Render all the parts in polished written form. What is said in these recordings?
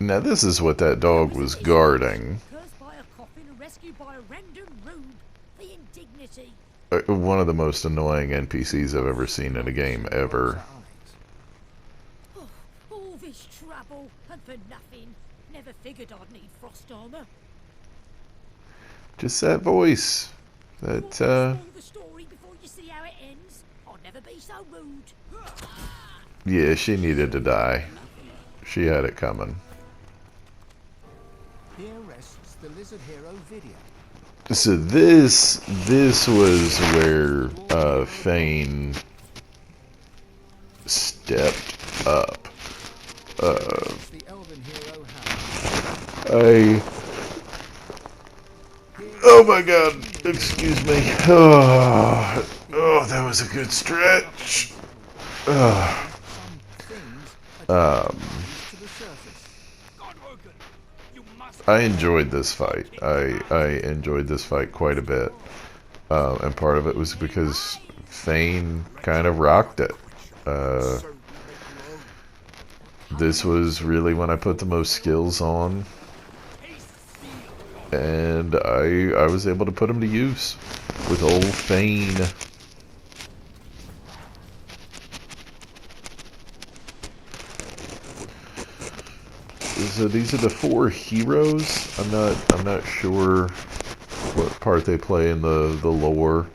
Now this is what that dog was guarding. Cursed by a coffin and rescued by a random rube. The indignity. One of the most annoying NPCs I've ever seen in a game ever. Oh, all this trouble and for nothing. Never figured I'd need frost armor. Just that voice. You want me to That, spoil the story before you see how it ends? I'll never be so rude. yeah, she needed to die. She had it coming. Here rests the Lizard Hero video. So this was where Fane stepped up. The Elven Hero house. I Oh my god, excuse me. Oh, that was a good stretch. Oh. Um, I enjoyed this fight. I enjoyed this fight quite a bit. And part of it was because Fane kind of rocked it. This was really when I put the most skills on. And I was able to put him to use with old Fane. So these are the 4 heroes. I'm not sure what part they play in the lore.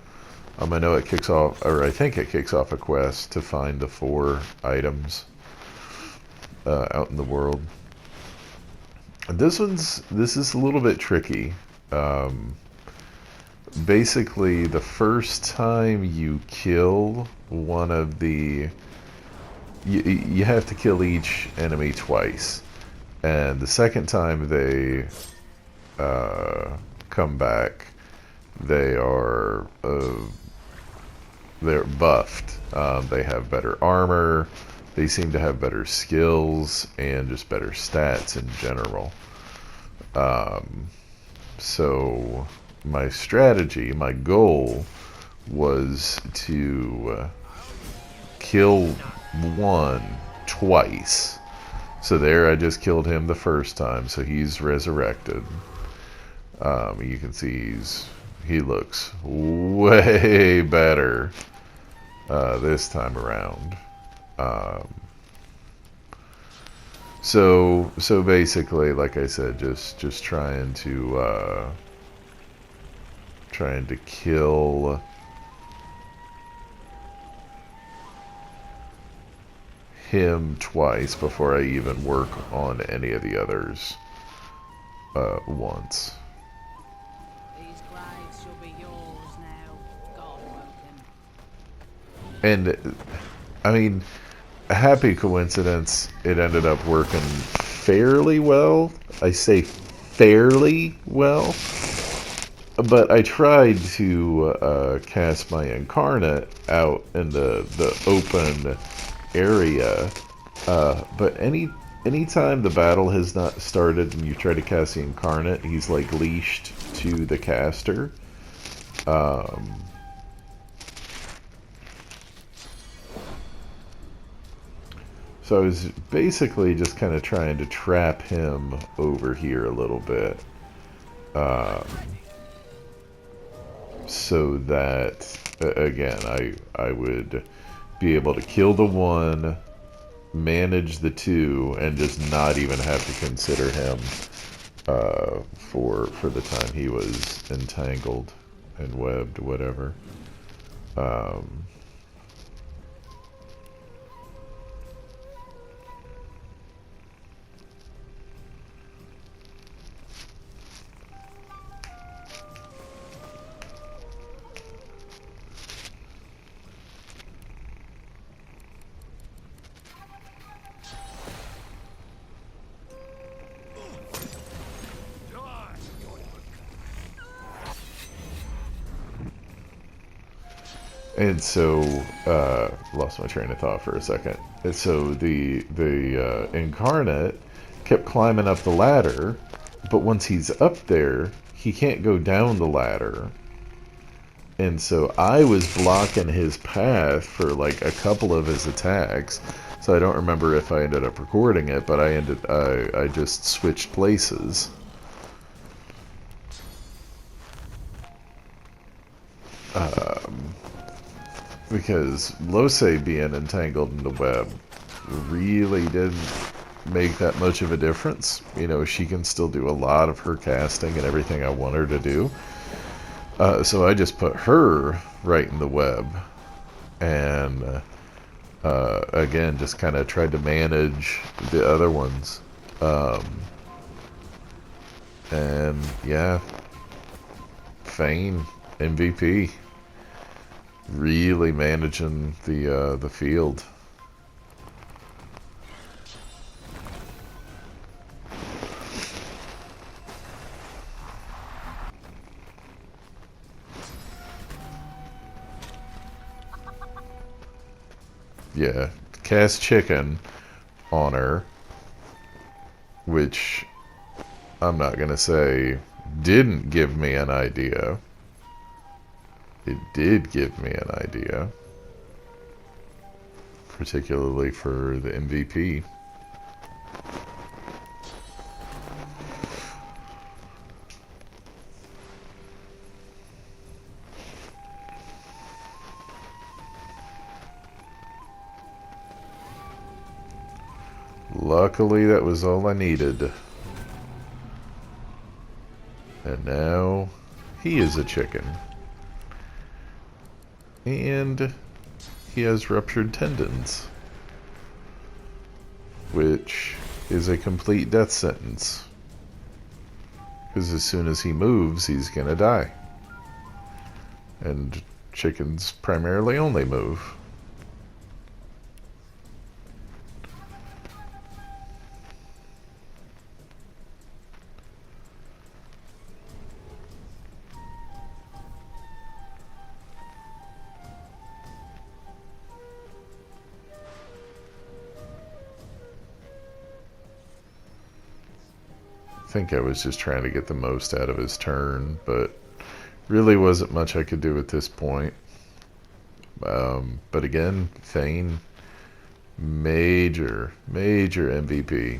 I know it kicks off, or I think it kicks off a quest to find the 4 items out in the world. This is a little bit tricky. Basically, the first time you kill one of the, you have to kill each enemy twice, and the second time they come back, they're buffed. They have better armor. They seem to have better skills and just better stats in general. So my strategy, my goal was to kill one twice. So there I just killed him the first time, so he's resurrected. You can see he looks way better this time around. So basically, like I said, just trying to kill him twice before I even work on any of the others once. These graves shall be yours now, God broken. And I mean, a happy coincidence, it ended up working fairly well. I say fairly well, but I tried to cast my incarnate out in the open area, but anytime the battle has not started and you try to cast the incarnate, he's like leashed to the caster. So I was basically just kind of trying to trap him over here a little bit. So that, again, I would be able to kill the one, manage the 2, and just not even have to consider him for the time he was entangled and webbed, whatever. And so, lost my train of thought for a second. And so the incarnate kept climbing up the ladder, but once he's up there, he can't go down the ladder. And so I was blocking his path for like a couple of his attacks, So I don't remember if I ended up recording it, but I just switched places. Because Lose being entangled in the web really didn't make that much of a difference. You know, she can still do a lot of her casting and everything I want her to do. So I just put her right in the web. And again, just kind of tried to manage the other ones. And yeah, Fane, MVP. Really managing the field. Yeah, cast chicken on her, which I'm not gonna say didn't give me an idea. It did give me an idea, particularly for the MVP. Luckily, that was all I needed. And now, he is a chicken. And he has ruptured tendons, which is a complete death sentence. Because as soon as he moves, he's gonna die. And chickens primarily only move. I think I was just trying to get the most out of his turn, but really wasn't much I could do at this point. But again, Fane, major MVP.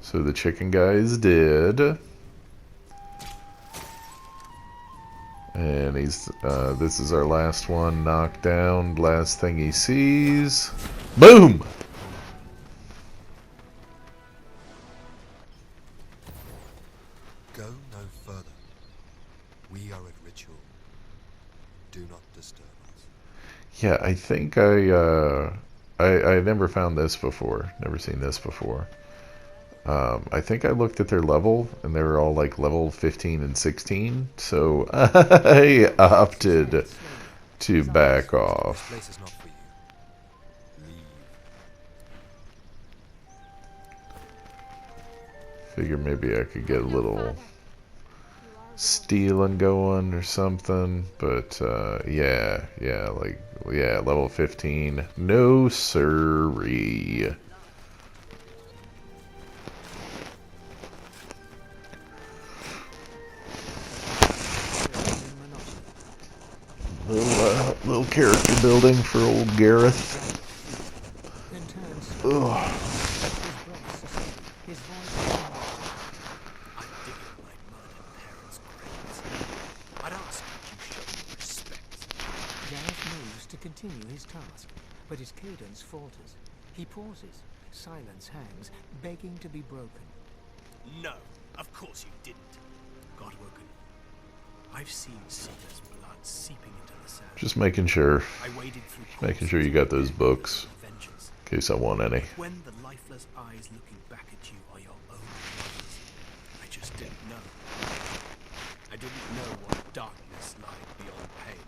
So the chicken guy is dead. And he's, this is our last one, knocked down, last thing he sees. Boom! Go no further. We are at ritual. Do not disturb us. Yeah, I think I never found this before, never seen this before. I think I looked at their level, and they were all like level 15 and 16, so I opted to back This off. place is not for you. Leave. Figure maybe I could get a little stealing going or something, but yeah, level 15, no siree. Little character building for old Gareth. Ugh. I'm digging my murdered parents' graves. I'd ask that you show me respect. Gareth moves to continue his task, but his cadence falters. He pauses. Silence hangs, begging to be broken. No, of course you didn't. Godwoken. I've seen Seeker's blood seeping into the sand. Just making sure. I waded through Making sure you got those books, adventures. in case I want any. When the lifeless eyes looking back at you are your own brothers, I just didn't know. I didn't know what darkness lied beyond pain.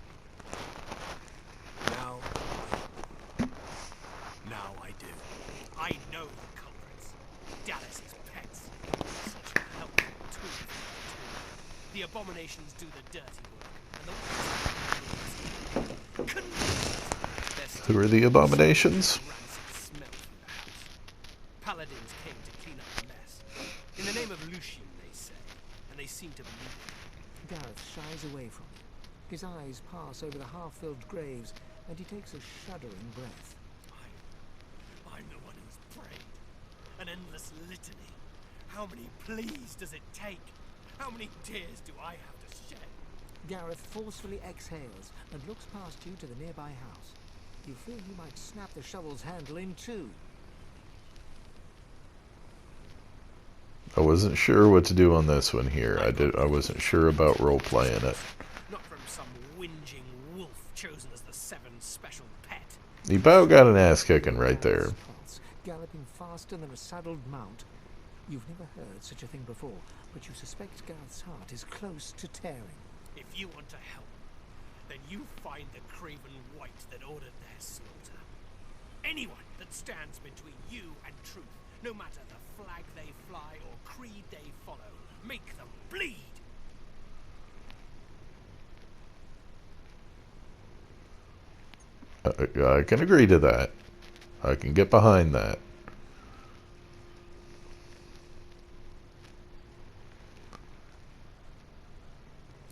Now I do. I know the culprits. Dallas's pets. Such helpful tools for the tool. The abominations do the dirty work, and the ones Who are the abominations? Rancid smell from the house. Paladins came to clean up the mess. In the name of Lucian, they say, and they seem to believe it. Gareth shies away from you. His eyes pass over the half-filled graves, and he takes a shuddering breath. I'm the one who's prayed. An endless litany. How many pleas does it take? How many tears do I have to shed? Gareth forcefully exhales and looks past you to the nearby house. You feel you might snap the shovel's handle in two. I wasn't sure what to do on this one here. I wasn't sure about role-playing it. Not from some whinging wolf chosen as the 7's special pet. He about got an ass kicking right there. Gareth's pulse, galloping faster than a saddled mount. You've never heard such a thing before, but you suspect Gareth's heart is close to tearing. If you want to help, then you find the craven wight that ordered their slaughter. Anyone that stands between you and truth, no matter the flag they fly or creed they follow, make them bleed. I can agree to that. I can get behind that.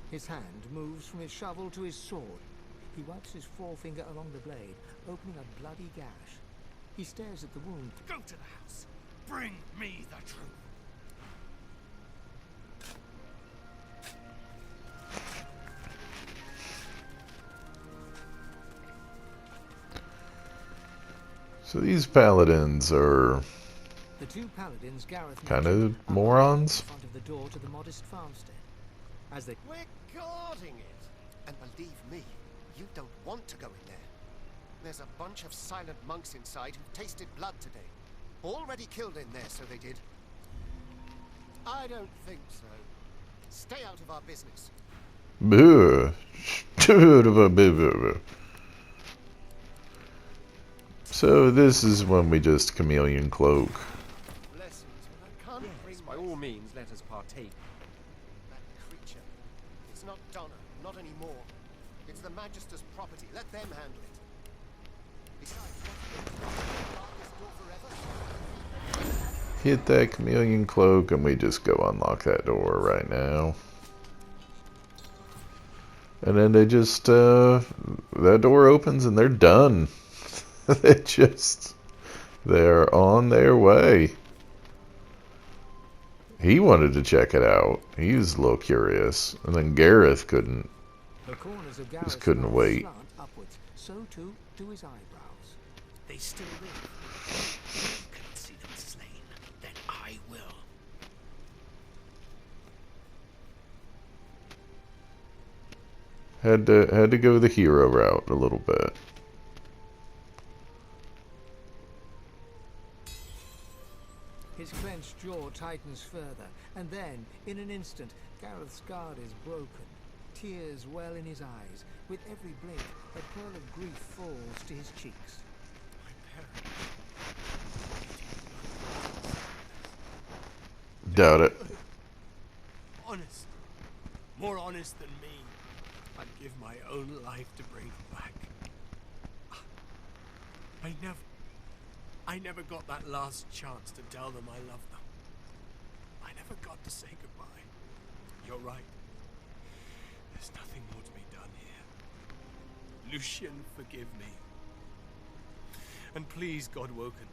His hand moves from his shovel to his sword. He wipes his forefinger along the blade, opening a bloody gash. He stares at the wound. Go to the house. Bring me the truth. So these paladins are The two paladins Gareth kind mentioned of are morons. in front of the door to the modest farmstead. As they We're guarding it. And believe me, you don't want to go in there. There's a bunch of silent monks inside who've tasted blood today. Already killed in there, so they did. I don't think so. Stay out of our business. Boo. So this is when we just chameleon cloak. Blessings, but I can't bring By all means, let us partake. that creature. It's not Donna, not anymore. It's the Magister's property. Let them handle it. Besides, what's the guard this door forever? Hit that chameleon cloak and we just go unlock that door right now. And then they just, that door opens and they're done. They're on their way. He wanted to check it out. He was a little curious. And then Gareth couldn't. the corners of Gareth's couldn't mouth wait. slant upwards, so too do his eyebrows. They still live. You cannot see them slain. Then I will. Had to go the hero route a little bit. His clenched jaw tightens further, and then, in an instant, Gareth's guard is broken. Tears well in his eyes. With every blink, a pearl of grief falls to his cheeks. My parents. Doubt it. Honest. More honest than me. I'd give my own life to bring them back. I never got that last chance to tell them I love them. I never got to say goodbye. You're right. There's nothing more to be done here. Lucian, forgive me. And please, God Woken,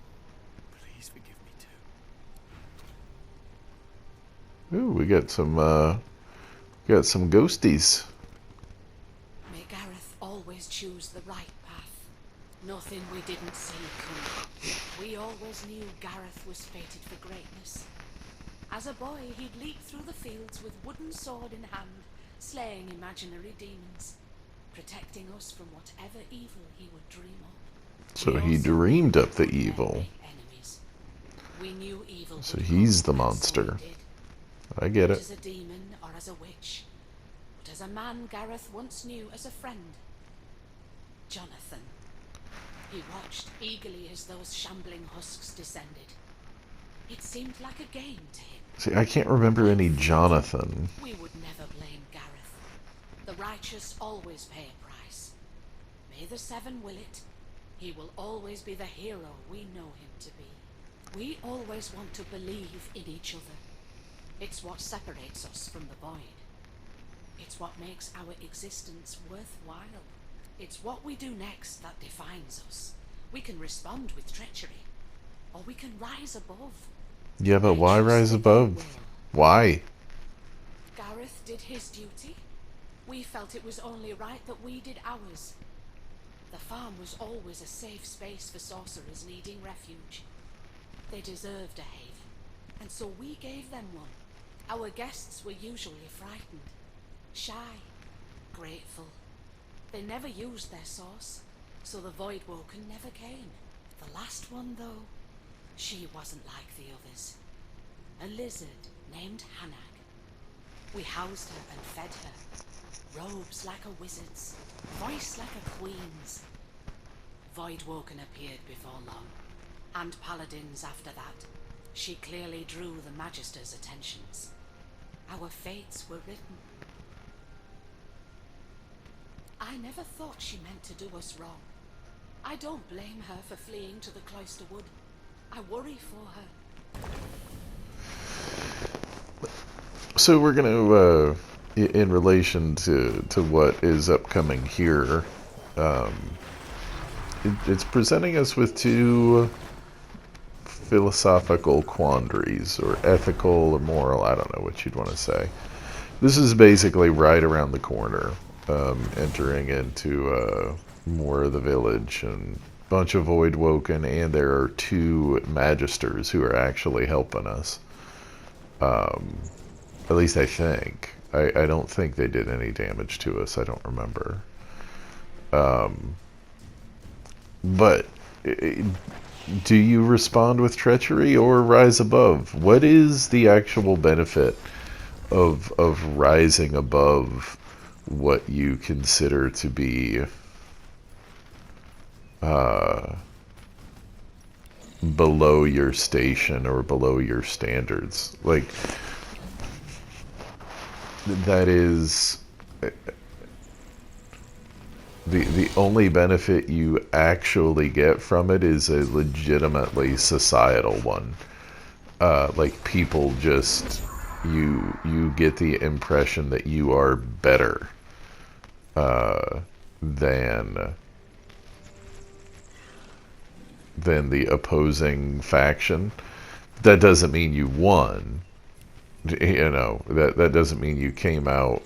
please forgive me too. Ooh, we got some ghosties. May Gareth always choose the right path. Nothing we didn't see coming. We always knew Gareth was fated for greatness. As a boy, he'd leap through the fields with wooden sword in hand, slaying imaginary demons, protecting us from whatever evil he would dream up. So We he also dreamed up the knew their evil. big enemies. We knew evil So would he's come, the and so monster. it did. I get Not it. as a demon or as a witch, but as a man Gareth once knew as a friend. Jonathan. He watched eagerly as those shambling husks descended. It seemed like a game to him. See, I can't remember any Jonathan. We would never blame Gareth. The righteous always pay a price. May the 7 will it. He will always be the hero we know him to be. We always want to believe in each other. It's what separates us from the void. It's what makes our existence worthwhile. It's what we do next that defines us. We can respond with treachery, or we can rise above. Yeah, but why Choose rise the above? will. Why? Gareth did his duty. We felt it was only right that we did ours. The farm was always a safe space for sorcerers needing refuge. They deserved a haven, and so we gave them one. Our guests were usually frightened, shy, grateful. They never used their source, so the Voidwoken never came. The last one, though, she wasn't like the others. A lizard named Hanag. We housed her and fed her. Robes like a wizard's, voice like a queen's. Voidwoken appeared before long, and paladins after that. She clearly drew the Magister's attentions. Our fates were written. I never thought she meant to do us wrong. I don't blame her for fleeing to the Cloister Wood. I worry for her. So we're going to, in relation to what is upcoming here, it's presenting us with two philosophical quandaries, or ethical or moral, I don't know what you'd want to say. This is basically right around the corner, entering into more of the village, and a bunch of Voidwoken, and there are two Magisters who are actually helping us. At least I think. I don't think they did any damage to us, I don't remember. But do you respond with treachery or rise above? What is the actual benefit of rising above what you consider to be below your station or below your standards? Like, that is the only benefit you actually get from it is a legitimately societal one. Like, people just, you get the impression that you are better than the opposing faction. That doesn't mean you won. You know, that doesn't mean you came out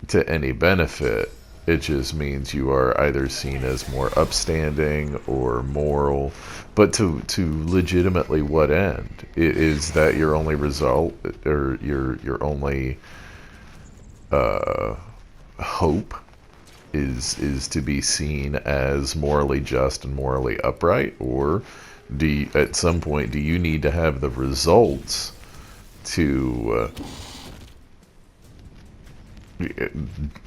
to any benefit. It just means you are either seen as more upstanding or moral. But to legitimately what end? Is that your only result, or your only hope is to be seen as morally just and morally upright? Or do you, at some point, do you need to have the results to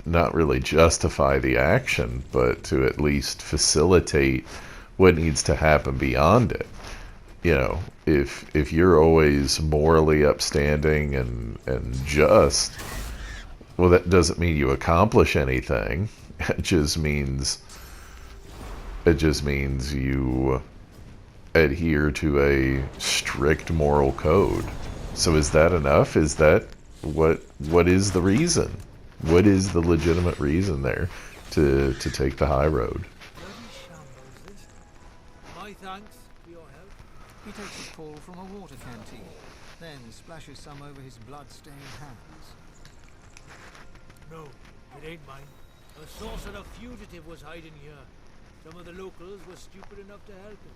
not really justify the action, but to at least facilitate what needs to happen beyond it? You know, if you're always morally upstanding and just, well, that doesn't mean you accomplish anything. It just means you adhere to a strict moral code. So is that enough? Is that what is the reason? What is the legitimate reason there to take the high road? Bloody shambles, this. My thanks for your help. He takes a pull from a water canteen, then splashes some over his blood-stained hands. No, it ain't mine. A sorcerer fugitive was hiding here. Some of the locals were stupid enough to help him.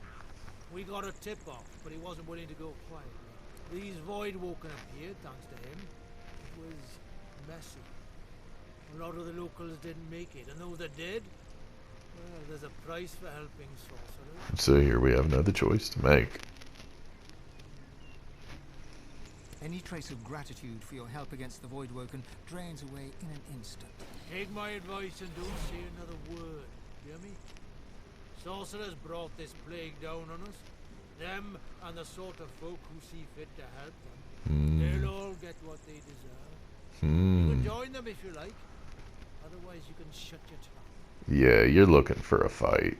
We got a tip-off, but he wasn't willing to go quietly. These Voidwoken appeared, thanks to him. It was messy. A lot of the locals didn't make it, and those that did, well, there's a price for helping sorcerers. So here we have another choice to make. Any trace of gratitude for your help against the Voidwoken drains away in an instant. Take my advice and don't say another word, hear me? Sorcerers brought this plague down on us. Them and the sort of folk who see fit to help them. They'll all get what they deserve. You can join them if you like. Otherwise you can shut your tongue. Yeah, you're looking for a fight.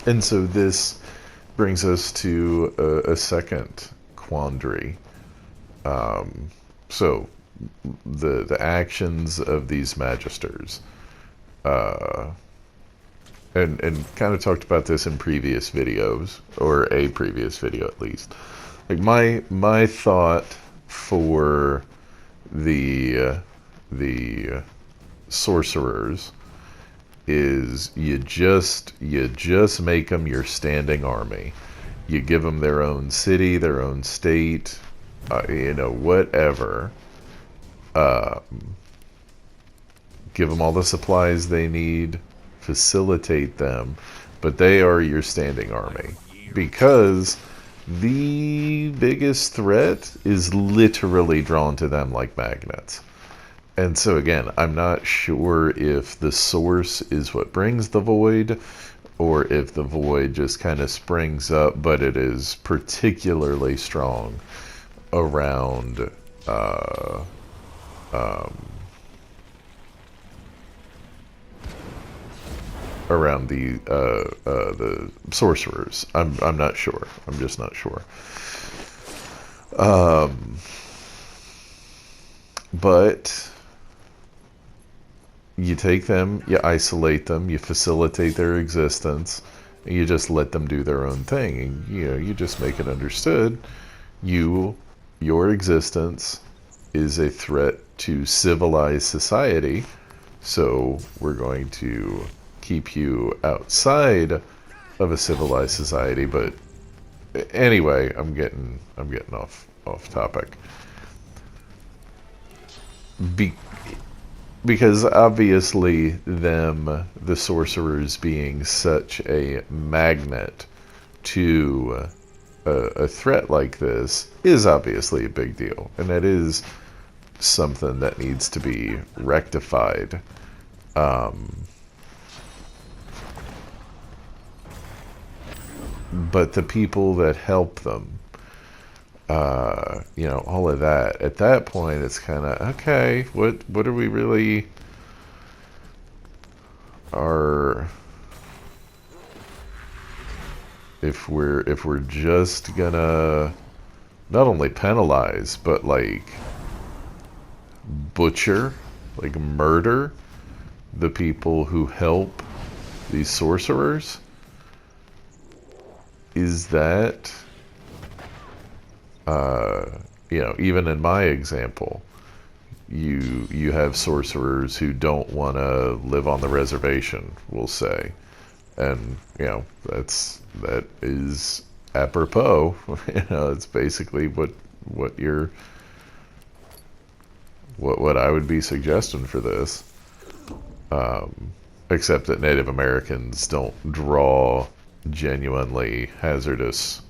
And so this brings us to a second quandary. So the actions of these magisters, and kind of talked about this in previous videos, or a previous video at least. Like my thought for the sorcerers is you just make them your standing army. You give them their own city, their own state, whatever. Give them all the supplies they need, facilitate them, but they are your standing army. Because the biggest threat is literally drawn to them like magnets. And so again, I'm not sure if the source is what brings the void, or if the void just kind of springs up, but it is particularly strong around around the sorcerers. I'm not sure. I'm just not sure. But you take them, you isolate them, you facilitate their existence, and you just let them do their own thing. And you just make it understood. Your existence is a threat to civilized society, so we're going to keep you outside of a civilized society. But anyway, I'm getting off topic. Because obviously the sorcerers being such a magnet to a threat like this is obviously a big deal, and that is something that needs to be rectified. But the people that help them, all of that, at that point it's kind of, okay, what are we really are, if we're just gonna not only penalize, but like butcher, like murder the people who help these sorcerers. Is that, even in my example, you have sorcerers who don't want to live on the reservation, we'll say, and that is apropos. It's basically what I would be suggesting for this, except that Native Americans don't draw genuinely hazardous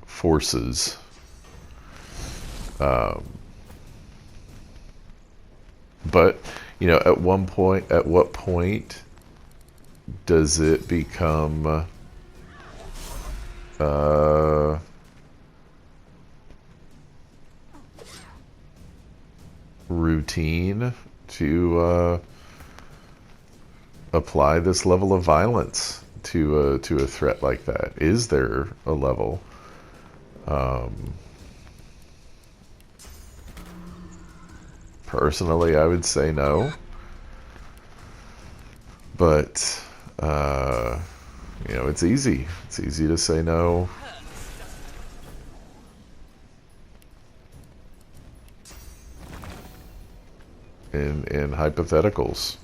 forces. But at what point does it become routine to apply this level of violence to a threat like that? Is there a level? Personally, I would say no. But it's easy. It's easy to say no. In hypotheticals.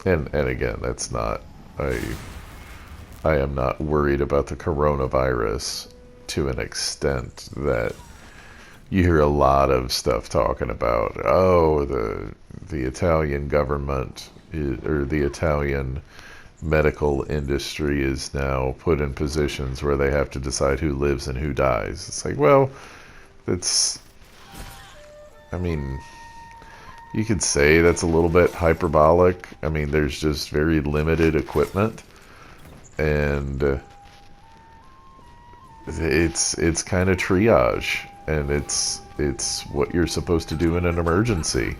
And again, that's not, I am not worried about the coronavirus to an extent that you hear a lot of stuff talking about, the Italian government or the Italian medical industry is now put in positions where they have to decide who lives and who dies. It's like, well, you could say that's a little bit hyperbolic. There's just very limited equipment, and it's kind of triage, and it's it's what you're supposed to do in an emergency.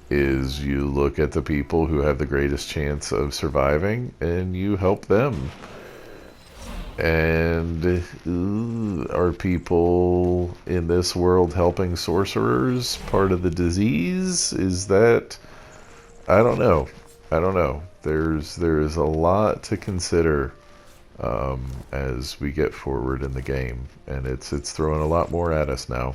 Is you look at the people who have the greatest chance of surviving and you help them. And are people in this world helping sorcerers part of the disease? Is that... I don't know. I don't know. There's a lot to consider as we get forward in the game, and it's throwing a lot more at us now.